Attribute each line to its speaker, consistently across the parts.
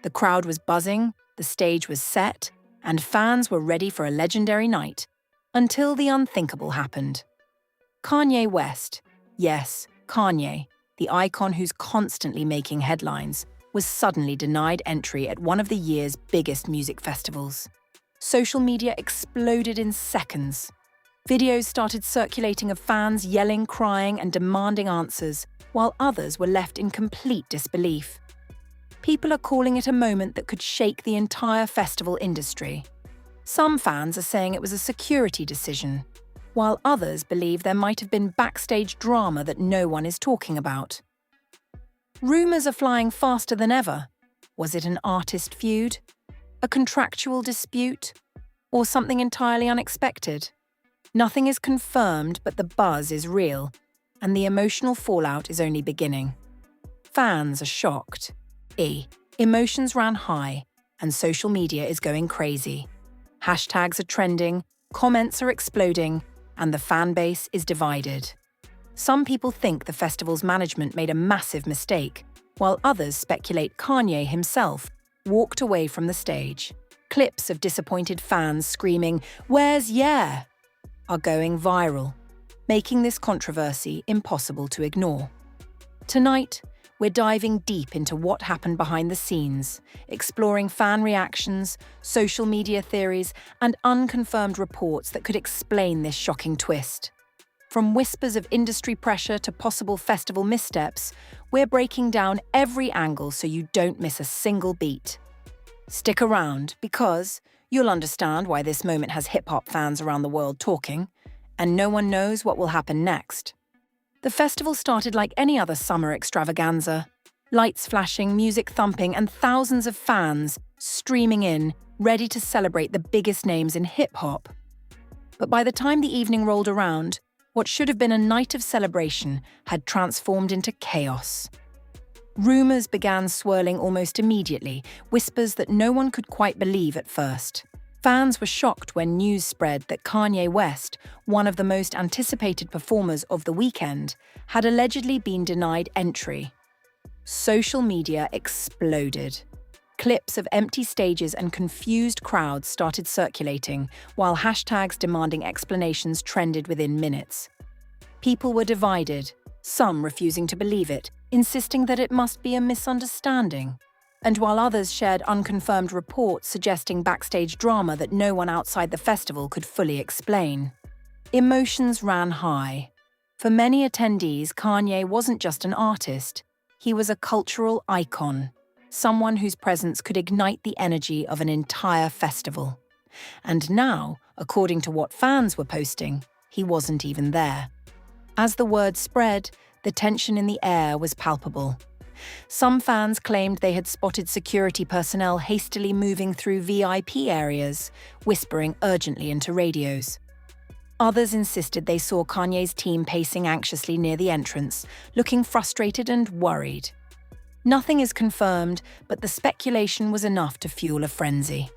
Speaker 1: The crowd was buzzing, the stage was set, and fans were ready for a legendary night, until the unthinkable happened. Kanye West, yes, Kanye, the icon who's constantly making headlines, was suddenly denied entry at one of the year's biggest music festivals. Social media exploded in seconds. Videos started circulating of fans yelling, crying, and demanding answers, while others were left in complete disbelief. People are calling it a moment that could shake the entire festival industry. Some fans are saying it was a security decision, while others believe there might have been backstage drama that no one is talking about. Rumors are flying faster than ever. Was it an artist feud? A contractual dispute? Or something entirely unexpected? Nothing is confirmed, but the buzz is real, and the emotional fallout is only beginning. Fans are shocked. Emotions ran high, and social media is going crazy. Hashtags are trending, comments are exploding, and the fan base is divided. Some people think the festival's management made a massive mistake, while others speculate Kanye himself walked away from the stage. Clips of disappointed fans screaming, "Where's yeah?" are going viral, making this controversy impossible to ignore. Tonight, we're diving deep into what happened behind the scenes, exploring fan reactions, social media theories, and unconfirmed reports that could explain this shocking twist. From whispers of industry pressure to possible festival missteps, we're breaking down every angle so you don't miss a single beat. Stick around, because you'll understand why this moment has hip-hop fans around the world talking, and no one knows what will happen next. The festival started like any other summer extravaganza. Lights flashing, music thumping, and thousands of fans streaming in, ready to celebrate the biggest names in hip-hop. But by the time the evening rolled around, what should have been a night of celebration had transformed into chaos. Rumors began swirling almost immediately, whispers that no one could quite believe at first. Fans were shocked when news spread that Kanye West, one of the most anticipated performers of the weekend, had allegedly been denied entry. Social media exploded. Clips of empty stages and confused crowds started circulating, while hashtags demanding explanations trended within minutes. People were divided, some refusing to believe it, insisting that it must be a misunderstanding. And while others shared unconfirmed reports suggesting backstage drama that no one outside the festival could fully explain. Emotions ran high. For many attendees, Kanye wasn't just an artist. He was a cultural icon, someone whose presence could ignite the energy of an entire festival. And now, according to what fans were posting, he wasn't even there. As the word spread, the tension in the air was palpable. Some fans claimed they had spotted security personnel hastily moving through VIP areas, whispering urgently into radios. Others insisted they saw Kanye's team pacing anxiously near the entrance, looking frustrated and worried. Nothing is confirmed, but the speculation was enough to fuel a frenzy.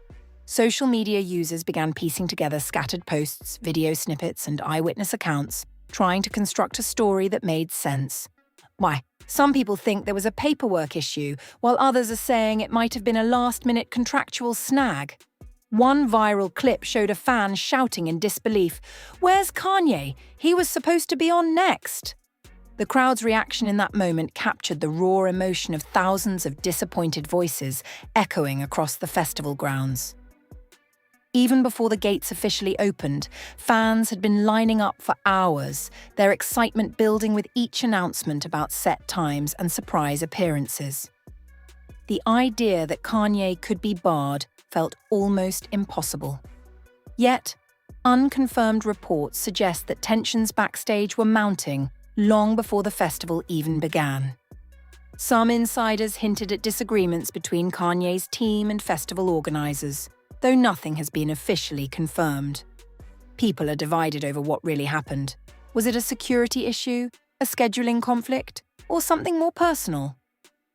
Speaker 1: Social media users began piecing together scattered posts, video snippets, and eyewitness accounts, trying to construct a story that made sense. Why, some people think there was a paperwork issue, while others are saying it might have been a last-minute contractual snag. One viral clip showed a fan shouting in disbelief, "Where's Kanye? He was supposed to be on next." The crowd's reaction in that moment captured the raw emotion of thousands of disappointed voices echoing across the festival grounds. Even before the gates officially opened, fans had been lining up for hours, their excitement building with each announcement about set times and surprise appearances. The idea that Kanye could be barred felt almost impossible. Yet, unconfirmed reports suggest that tensions backstage were mounting long before the festival even began. Some insiders hinted at disagreements between Kanye's team and festival organizers, though nothing has been officially confirmed. People are divided over what really happened. Was it a security issue, a scheduling conflict, or something more personal?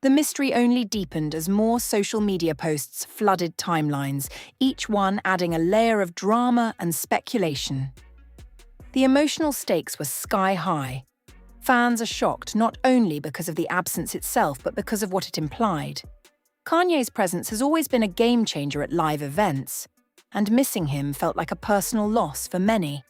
Speaker 1: The mystery only deepened as more social media posts flooded timelines, each one adding a layer of drama and speculation. The emotional stakes were sky high. Fans are shocked not only because of the absence itself, but because of what it implied. Kanye's presence has always been a game-changer at live events, and missing him felt like a personal loss for many.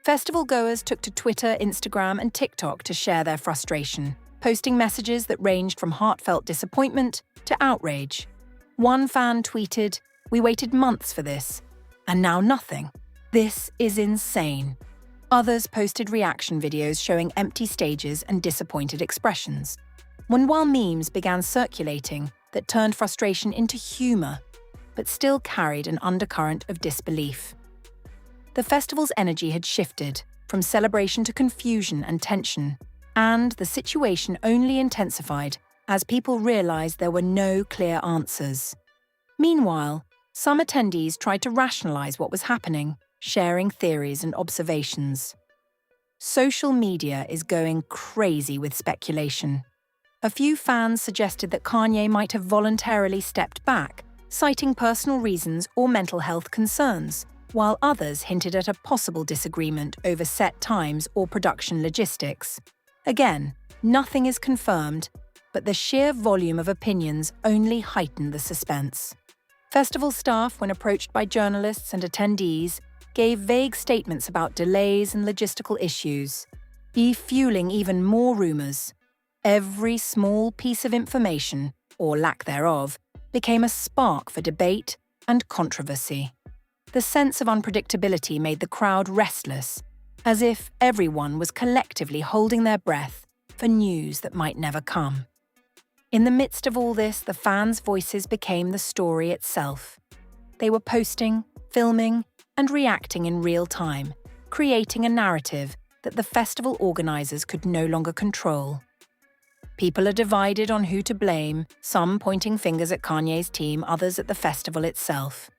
Speaker 1: Festival goers took to Twitter, Instagram, and TikTok to share their frustration, posting messages that ranged from heartfelt disappointment to outrage. One fan tweeted, "We waited months for this, and now nothing. This is insane." Others posted reaction videos showing empty stages and disappointed expressions. While memes began circulating that turned frustration into humor, but still carried an undercurrent of disbelief. The festival's energy had shifted from celebration to confusion and tension, and the situation only intensified as people realized there were no clear answers. Meanwhile, some attendees tried to rationalize what was happening, sharing theories and observations. Social media is going crazy with speculation. A few fans suggested that Kanye might have voluntarily stepped back, citing personal reasons or mental health concerns, while others hinted at a possible disagreement over set times or production logistics. Again, nothing is confirmed, but the sheer volume of opinions only heightened the suspense. Festival staff, when approached by journalists and attendees, gave vague statements about delays and logistical issues, fueling even more rumors. Every small piece of information, or lack thereof, became a spark for debate and controversy. The sense of unpredictability made the crowd restless, as if everyone was collectively holding their breath for news that might never come. In the midst of all this, the fans' voices became the story itself. They were posting, filming, and reacting in real time, creating a narrative that the festival organizers could no longer control. People are divided on who to blame, some pointing fingers at Kanye's team, others at the festival itself.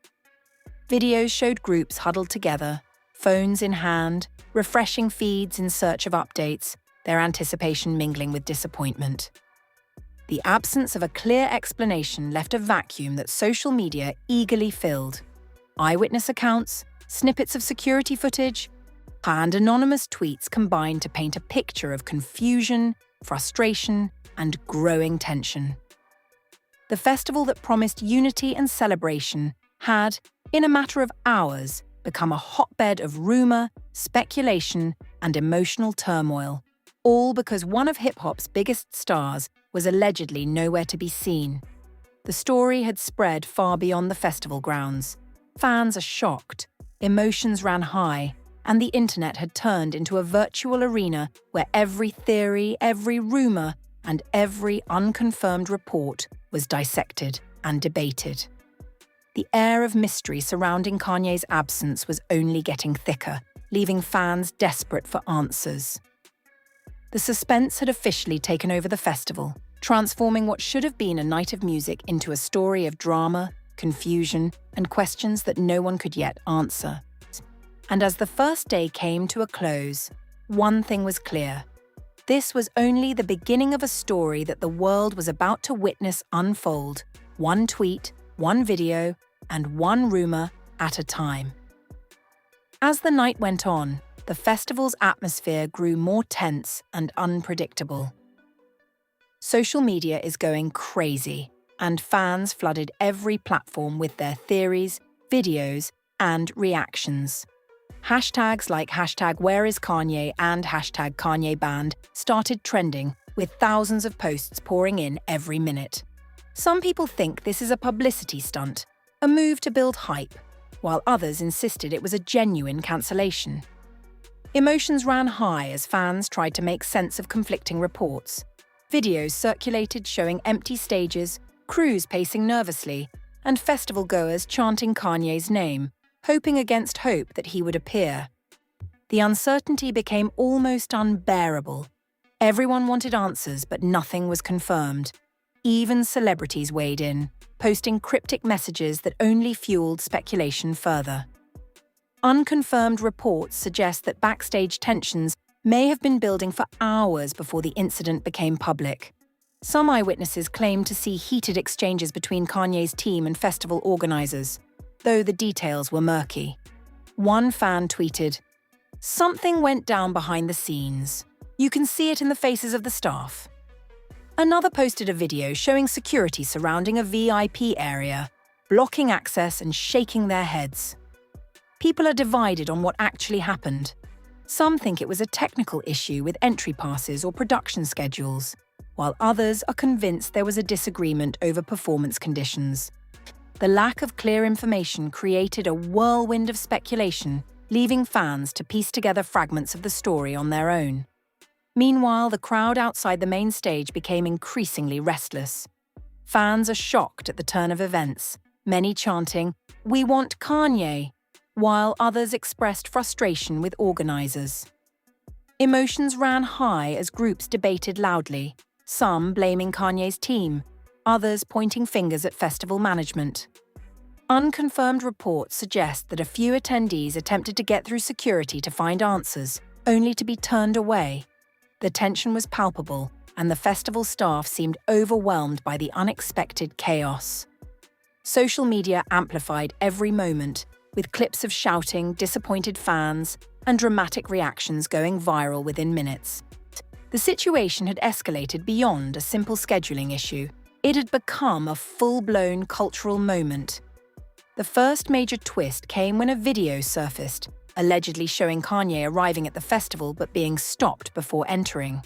Speaker 1: Videos showed groups huddled together, phones in hand, refreshing feeds in search of updates, their anticipation mingling with disappointment. The absence of a clear explanation left a vacuum that social media eagerly filled. Eyewitness accounts, snippets of security footage, and anonymous tweets combined to paint a picture of confusion, frustration, and growing tension. The festival that promised unity and celebration had, in a matter of hours, become a hotbed of rumor, speculation, and emotional turmoil, all because one of hip-hop's biggest stars was allegedly nowhere to be seen. The story had spread far beyond the festival grounds. Fans are shocked, emotions ran high, and the internet had turned into a virtual arena where every theory, every rumor, and every unconfirmed report was dissected and debated. The air of mystery surrounding Kanye's absence was only getting thicker, leaving fans desperate for answers. The suspense had officially taken over the festival, transforming what should have been a night of music into a story of drama, confusion, and questions that no one could yet answer. And as the first day came to a close, one thing was clear. This was only the beginning of a story that the world was about to witness unfold, one tweet, one video, and one rumor at a time. As the night went on, the festival's atmosphere grew more tense and unpredictable. Social media is going crazy, and fans flooded every platform with their theories, videos, and reactions. Hashtags like #WhereIsKanye and #KanyeBanned started trending, with thousands of posts pouring in every minute. Some people think this is a publicity stunt, a move to build hype, while others insisted it was a genuine cancellation. Emotions ran high as fans tried to make sense of conflicting reports. Videos circulated showing empty stages, crews pacing nervously, and festival goers chanting Kanye's name, hoping against hope that he would appear. The uncertainty became almost unbearable. Everyone wanted answers, but nothing was confirmed. Even celebrities weighed in, posting cryptic messages that only fueled speculation further. Unconfirmed reports suggest that backstage tensions may have been building for hours before the incident became public. Some eyewitnesses claimed to see heated exchanges between Kanye's team and festival organizers, though the details were murky. One fan tweeted, "Something went down behind the scenes. You can see it in the faces of the staff." Another posted a video showing security surrounding a VIP area, blocking access and shaking their heads. People are divided on what actually happened. Some think it was a technical issue with entry passes or production schedules, while others are convinced there was a disagreement over performance conditions. The lack of clear information created a whirlwind of speculation, leaving fans to piece together fragments of the story on their own. Meanwhile, the crowd outside the main stage became increasingly restless. Fans are shocked at the turn of events, many chanting, "We want Kanye," while others expressed frustration with organizers. Emotions ran high as groups debated loudly, some blaming Kanye's team, others pointing fingers at festival management. Unconfirmed reports suggest that a few attendees attempted to get through security to find answers, only to be turned away. The tension was palpable, and the festival staff seemed overwhelmed by the unexpected chaos. Social media amplified every moment, with clips of shouting, disappointed fans, and dramatic reactions going viral within minutes. The situation had escalated beyond a simple scheduling issue. It had become a full-blown cultural moment. The first major twist came when a video surfaced, allegedly showing Kanye arriving at the festival but being stopped before entering.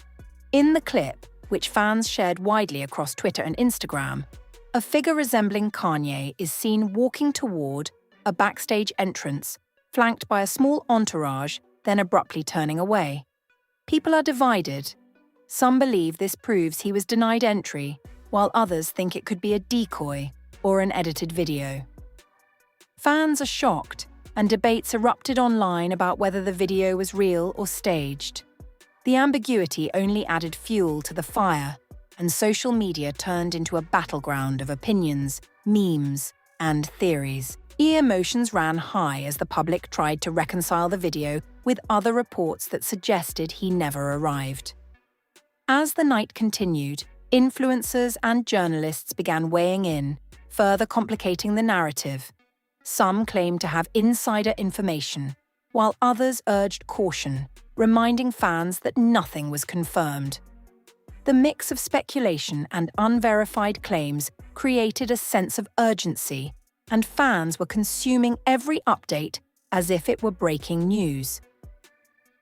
Speaker 1: In the clip, which fans shared widely across Twitter and Instagram, a figure resembling Kanye is seen walking toward a backstage entrance, flanked by a small entourage, then abruptly turning away. People are divided. Some believe this proves he was denied entry, while others think it could be a decoy or an edited video. Fans are shocked, and debates erupted online about whether the video was real or staged. The ambiguity only added fuel to the fire, and social media turned into a battleground of opinions, memes, and theories. Emotions ran high as the public tried to reconcile the video with other reports that suggested he never arrived. As the night continued, influencers and journalists began weighing in, further complicating the narrative. Some claimed to have insider information, while others urged caution, reminding fans that nothing was confirmed. The mix of speculation and unverified claims created a sense of urgency, and fans were consuming every update as if it were breaking news.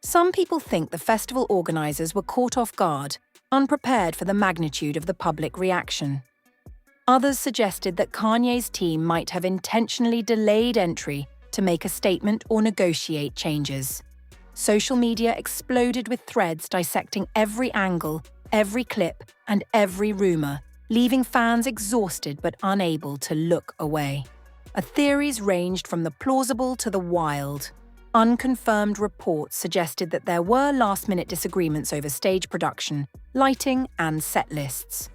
Speaker 1: Some people think the festival organizers were caught off guard, unprepared for the magnitude of the public reaction. Others suggested that Kanye's team might have intentionally delayed entry to make a statement or negotiate changes. Social media exploded with threads dissecting every angle, every clip, and every rumor, leaving fans exhausted but unable to look away. Theories ranged from the plausible to the wild. Unconfirmed reports suggested that there were last-minute disagreements over stage production, lighting, and set lists.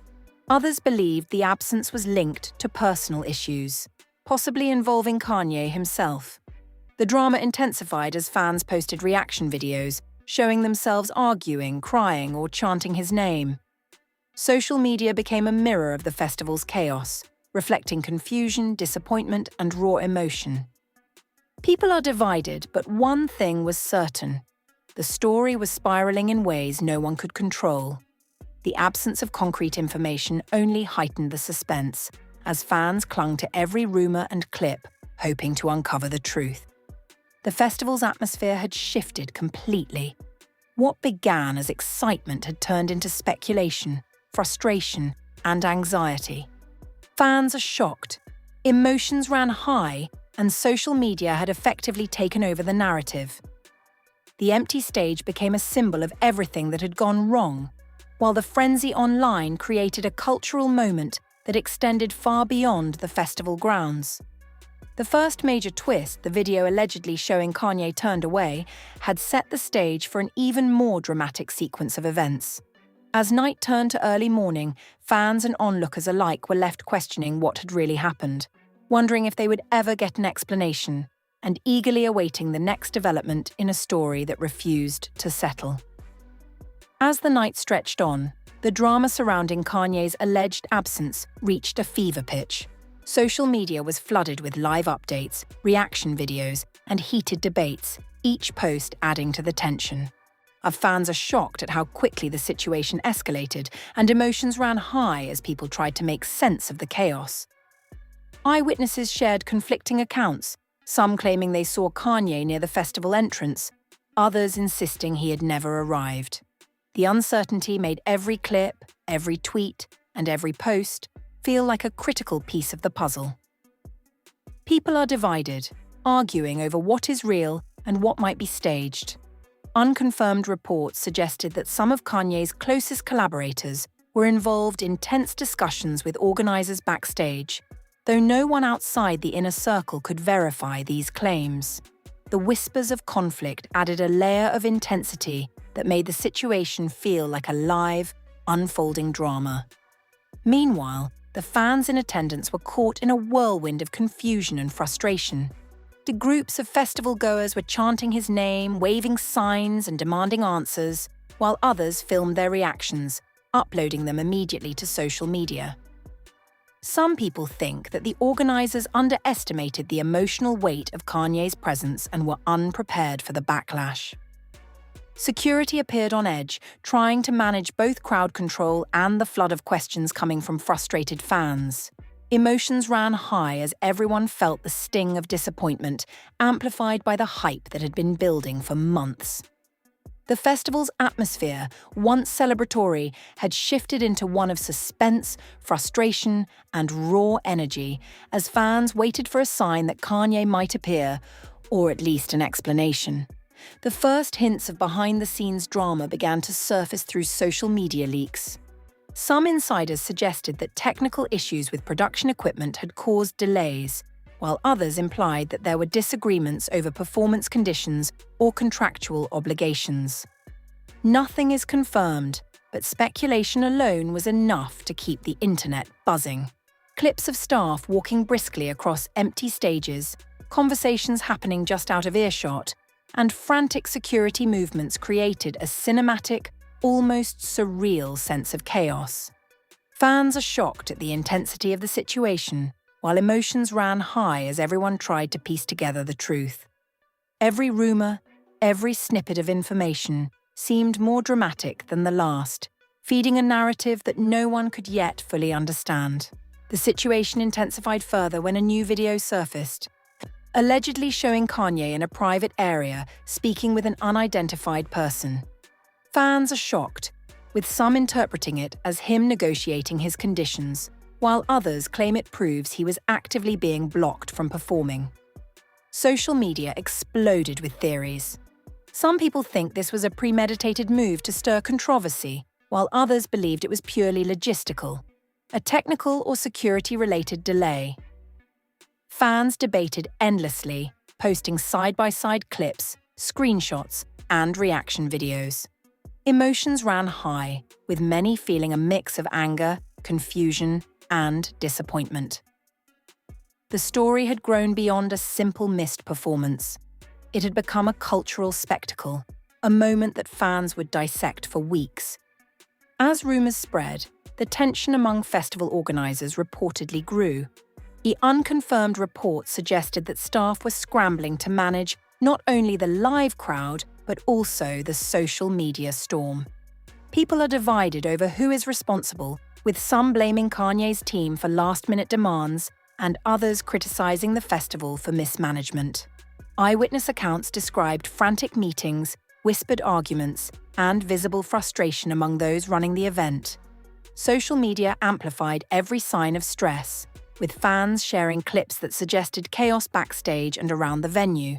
Speaker 1: Others believed the absence was linked to personal issues, possibly involving Kanye himself. The drama intensified as fans posted reaction videos, showing themselves arguing, crying, or chanting his name. Social media became a mirror of the festival's chaos, reflecting confusion, disappointment, and raw emotion. People are divided, but one thing was certain. The story was spiraling in ways no one could control. The absence of concrete information only heightened the suspense, as fans clung to every rumor and clip, hoping to uncover the truth. The festival's atmosphere had shifted completely. What began as excitement had turned into speculation, frustration, and anxiety. Fans are shocked. Emotions ran high, and social media had effectively taken over the narrative. The empty stage became a symbol of everything that had gone wrong, while the frenzy online created a cultural moment that extended far beyond the festival grounds. The first major twist, the video allegedly showing Kanye turned away, had set the stage for an even more dramatic sequence of events. As night turned to early morning, fans and onlookers alike were left questioning what had really happened, wondering if they would ever get an explanation, and eagerly awaiting the next development in a story that refused to settle. As the night stretched on, the drama surrounding Kanye's alleged absence reached a fever pitch. Social media was flooded with live updates, reaction videos, and heated debates, each post adding to the tension. Our fans are shocked at how quickly the situation escalated, and emotions ran high as people tried to make sense of the chaos. Eyewitnesses shared conflicting accounts, some claiming they saw Kanye near the festival entrance, others insisting he had never arrived. The uncertainty made every clip, every tweet, and every post feel like a critical piece of the puzzle. People are divided, arguing over what is real and what might be staged. Unconfirmed reports suggested that some of Kanye's closest collaborators were involved in tense discussions with organizers backstage, though no one outside the inner circle could verify these claims. The whispers of conflict added a layer of intensity that made the situation feel like a live, unfolding drama. Meanwhile, the fans in attendance were caught in a whirlwind of confusion and frustration. The groups of festival-goers were chanting his name, waving signs and demanding answers, while others filmed their reactions, uploading them immediately to social media. Some people think that the organizers underestimated the emotional weight of Kanye's presence and were unprepared for the backlash. Security appeared on edge, trying to manage both crowd control and the flood of questions coming from frustrated fans. Emotions ran high as everyone felt the sting of disappointment, amplified by the hype that had been building for months. The festival's atmosphere, once celebratory, had shifted into one of suspense, frustration, and raw energy as fans waited for a sign that Kanye might appear, or at least an explanation. The first hints of behind-the-scenes drama began to surface through social media leaks. Some insiders suggested that technical issues with production equipment had caused delays, while others implied that there were disagreements over performance conditions or contractual obligations. Nothing is confirmed, but speculation alone was enough to keep the internet buzzing. Clips of staff walking briskly across empty stages, conversations happening just out of earshot, and frantic security movements created a cinematic, almost surreal sense of chaos. Fans are shocked at the intensity of the situation, while emotions ran high as everyone tried to piece together the truth. Every rumor, every snippet of information seemed more dramatic than the last, feeding a narrative that no one could yet fully understand. The situation intensified further when a new video surfaced, allegedly showing Kanye in a private area speaking with an unidentified person. Fans are shocked, with some interpreting it as him negotiating his conditions, while others claim it proves he was actively being blocked from performing. Social media exploded with theories. Some people think this was a premeditated move to stir controversy, while others believed it was purely logistical, a technical or security-related delay. Fans debated endlessly, posting side-by-side clips, screenshots, and reaction videos. Emotions ran high, with many feeling a mix of anger, confusion, and disappointment. The story had grown beyond a simple missed performance. It had become a cultural spectacle, a moment that fans would dissect for weeks. As rumors spread, the tension among festival organizers reportedly grew. The unconfirmed reports suggested that staff were scrambling to manage not only the live crowd, but also the social media storm. People are divided over who is responsible, with some blaming Kanye's team for last-minute demands and others criticizing the festival for mismanagement. Eyewitness accounts described frantic meetings, whispered arguments, and visible frustration among those running the event. Social media amplified every sign of stress, with fans sharing clips that suggested chaos backstage and around the venue.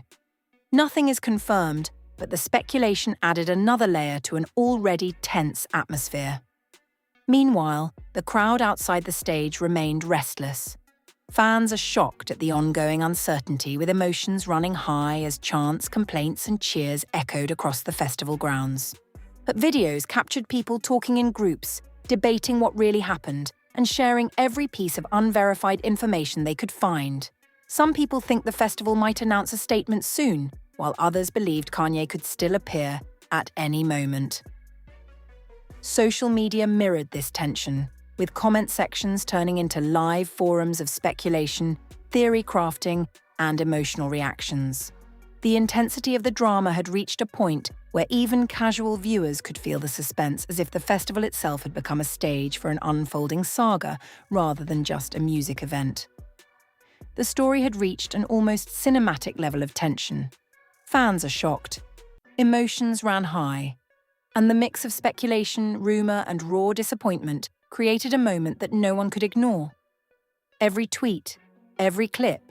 Speaker 1: Nothing is confirmed, but the speculation added another layer to an already tense atmosphere. Meanwhile, the crowd outside the stage remained restless. Fans are shocked at the ongoing uncertainty, with emotions running high as chants, complaints, and cheers echoed across the festival grounds. But videos captured people talking in groups, debating what really happened, and sharing every piece of unverified information they could find. Some people think the festival might announce a statement soon, while others believed Kanye could still appear at any moment. Social media mirrored this tension, with comment sections turning into live forums of speculation, theory crafting, and emotional reactions. The intensity of the drama had reached a point where even casual viewers could feel the suspense, as if the festival itself had become a stage for an unfolding saga rather than just a music event. The story had reached an almost cinematic level of tension. Fans are shocked. Emotions ran high. And the mix of speculation, rumor, and raw disappointment created a moment that no one could ignore. Every tweet, every clip,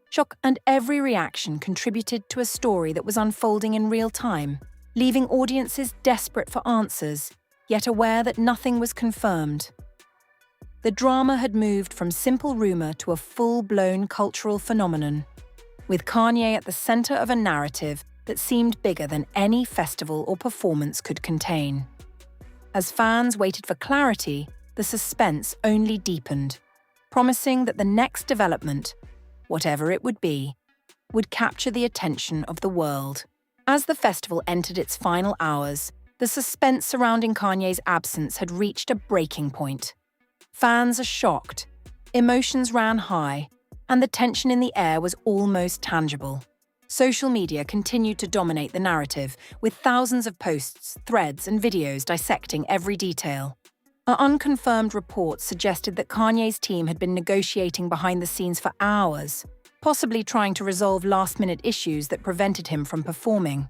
Speaker 1: shock and every reaction contributed to a story that was unfolding in real time, leaving audiences desperate for answers, yet aware that nothing was confirmed. The drama had moved from simple rumor to a full-blown cultural phenomenon, with Kanye at the center of a narrative that seemed bigger than any festival or performance could contain. As fans waited for clarity, the suspense only deepened, promising that the next development, whatever it would be, would capture the attention of the world. As the festival entered its final hours, the suspense surrounding Kanye's absence had reached a breaking point. Fans are shocked, emotions ran high, and the tension in the air was almost tangible. Social media continued to dominate the narrative, with thousands of posts, threads, and videos dissecting every detail. Unconfirmed reports suggested that Kanye's team had been negotiating behind the scenes for hours, possibly trying to resolve last-minute issues that prevented him from performing.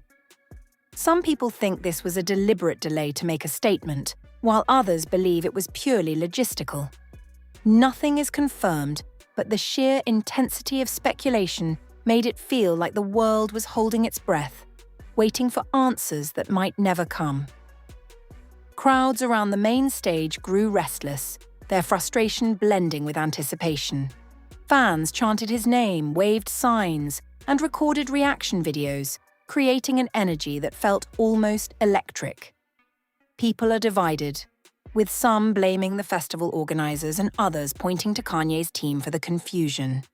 Speaker 1: Some people think this was a deliberate delay to make a statement, while others believe it was purely logistical. Nothing is confirmed, but the sheer intensity of speculation made it feel like the world was holding its breath, waiting for answers that might never come. Crowds around the main stage grew restless, their frustration blending with anticipation. Fans chanted his name, waved signs, and recorded reaction videos, creating an energy that felt almost electric. People are divided, with some blaming the festival organizers and others pointing to Kanye's team for the confusion.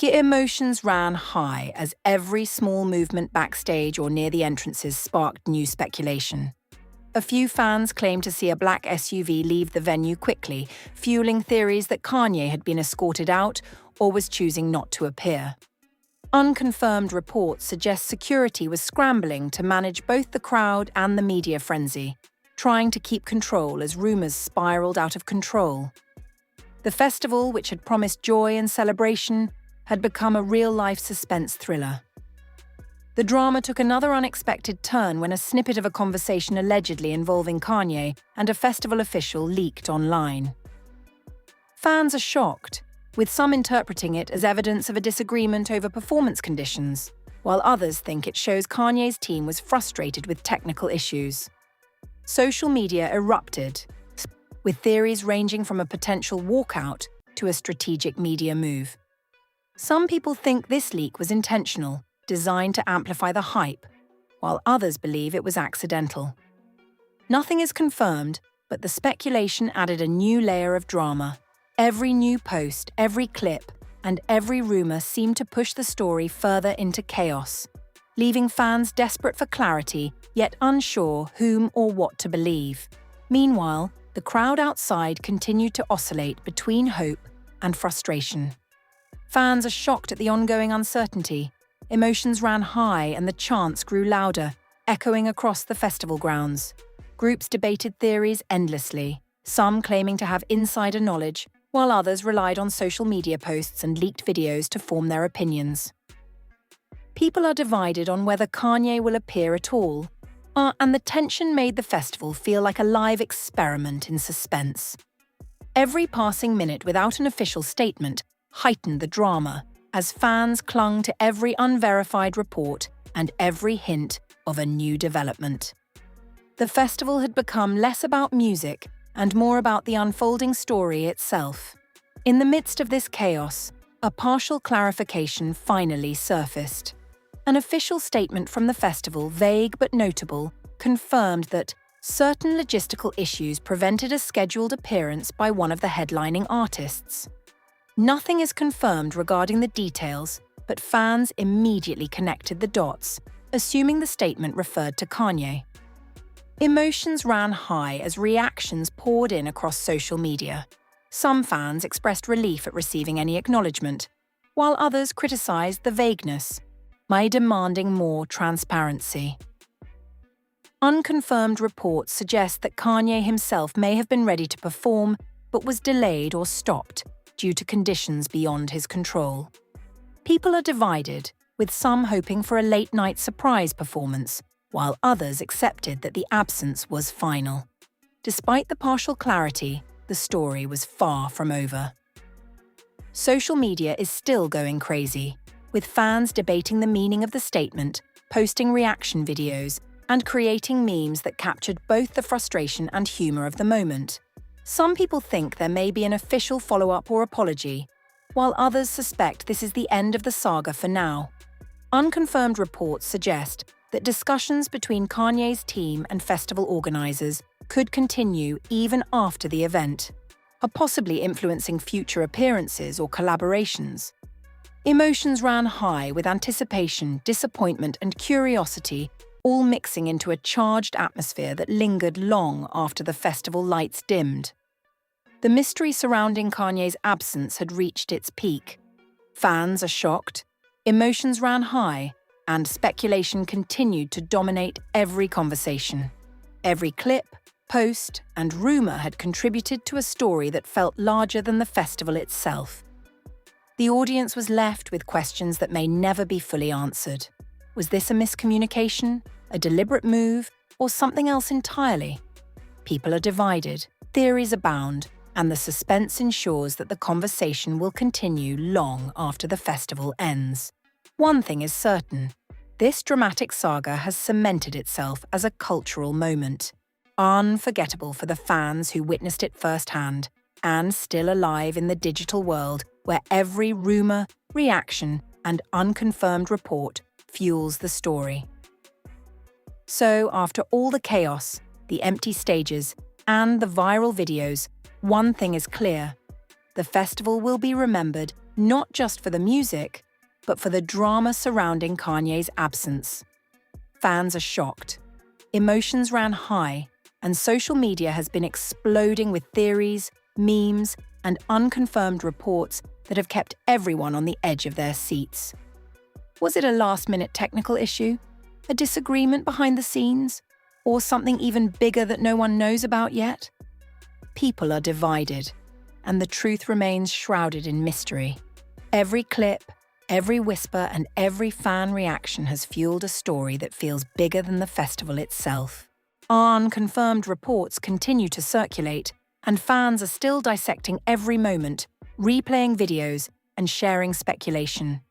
Speaker 1: Emotions ran high as every small movement backstage or near the entrances sparked new speculation. A few fans claimed to see a black SUV leave the venue quickly, fueling theories that Kanye had been escorted out or was choosing not to appear. Unconfirmed reports suggest security was scrambling to manage both the crowd and the media frenzy, trying to keep control as rumors spiraled out of control. The festival, which had promised joy and celebration, had become a real-life suspense thriller. The drama took another unexpected turn when a snippet of a conversation allegedly involving Kanye and a festival official leaked online. Fans are shocked, with some interpreting it as evidence of a disagreement over performance conditions, while others think it shows Kanye's team was frustrated with technical issues. Social media erupted, with theories ranging from a potential walkout to a strategic media move. Some people think this leak was intentional, designed to amplify the hype, while others believe it was accidental. Nothing is confirmed, but the speculation added a new layer of drama. Every new post, every clip, and every rumor seemed to push the story further into chaos, leaving fans desperate for clarity, yet unsure whom or what to believe. Meanwhile, the crowd outside continued to oscillate between hope and frustration. Fans are shocked at the ongoing uncertainty. Emotions ran high and the chants grew louder, echoing across the festival grounds. Groups debated theories endlessly, some claiming to have insider knowledge, while others relied on social media posts and leaked videos to form their opinions. People are divided on whether Kanye will appear at all, and the tension made the festival feel like a live experiment in suspense. Every passing minute without an official statement heightened the drama, as fans clung to every unverified report and every hint of a new development. The festival had become less about music and more about the unfolding story itself. In the midst of this chaos, a partial clarification finally surfaced. An official statement from the festival, vague but notable, confirmed that certain logistical issues prevented a scheduled appearance by one of the headlining artists. Nothing is confirmed regarding the details, but fans immediately connected the dots, assuming the statement referred to Kanye. Emotions ran high as reactions poured in across social media. Some fans expressed relief at receiving any acknowledgement, while others criticized the vagueness. by demanding more transparency. Unconfirmed reports suggest that Kanye himself may have been ready to perform, but was delayed or stopped due to conditions beyond his control. People are divided, with some hoping for a late-night surprise performance, while others accepted that the absence was final. Despite the partial clarity, the story was far from over. Social media is still going crazy, with fans debating the meaning of the statement, posting reaction videos, and creating memes that captured both the frustration and humor of the moment. Some people think there may be an official follow-up or apology, while others suspect this is the end of the saga for now. Unconfirmed reports suggest that discussions between Kanye's team and festival organizers could continue even after the event, possibly influencing future appearances or collaborations. Emotions ran high with anticipation, disappointment, and curiosity, all mixing into a charged atmosphere that lingered long after the festival lights dimmed. The mystery surrounding Kanye's absence had reached its peak. Fans are shocked, emotions ran high, and speculation continued to dominate every conversation. Every clip, post, and rumor had contributed to a story that felt larger than the festival itself. The audience was left with questions that may never be fully answered. Was this a miscommunication, a deliberate move, or something else entirely? People are divided, theories abound, and the suspense ensures that the conversation will continue long after the festival ends. One thing is certain: this dramatic saga has cemented itself as a cultural moment, unforgettable for the fans who witnessed it firsthand, and still alive in the digital world where every rumor, reaction, and unconfirmed report fuels the story. So, after all the chaos, the empty stages, and the viral videos, one thing is clear: the festival will be remembered not just for the music, but for the drama surrounding Kanye's absence. Fans are shocked, emotions ran high, and social media has been exploding with theories, memes, and unconfirmed reports that have kept everyone on the edge of their seats. Was it a last-minute technical issue? A disagreement behind the scenes? Or something even bigger that no one knows about yet? People are divided, and the truth remains shrouded in mystery. Every clip, every whisper, and every fan reaction has fueled a story that feels bigger than the festival itself. Unconfirmed reports continue to circulate, and fans are still dissecting every moment, replaying videos, and sharing speculation.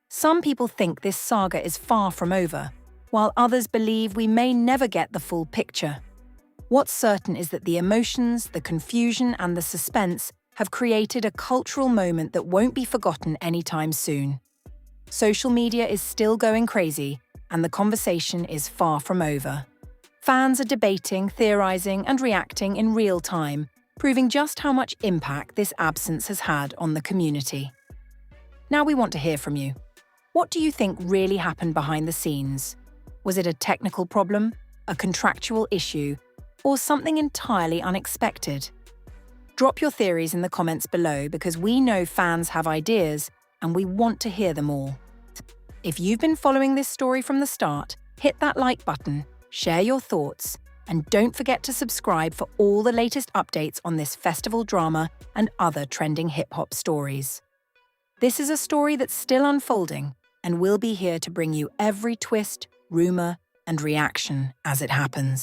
Speaker 1: Some people think this saga is far from over, while others believe we may never get the full picture. What's certain is that the emotions, the confusion, and the suspense have created a cultural moment that won't be forgotten anytime soon. Social media is still going crazy, and the conversation is far from over. Fans are debating, theorizing, and reacting in real time, proving just how much impact this absence has had on the community. Now we want to hear from you. What do you think really happened behind the scenes? Was it a technical problem, a contractual issue, or something entirely unexpected? Drop your theories in the comments below, because we know fans have ideas and we want to hear them all. If you've been following this story from the start, hit that like button, share your thoughts, and don't forget to subscribe for all the latest updates on this festival drama and other trending hip-hop stories. This is a story that's still unfolding, and we'll be here to bring you every twist, rumor, and reaction as it happens.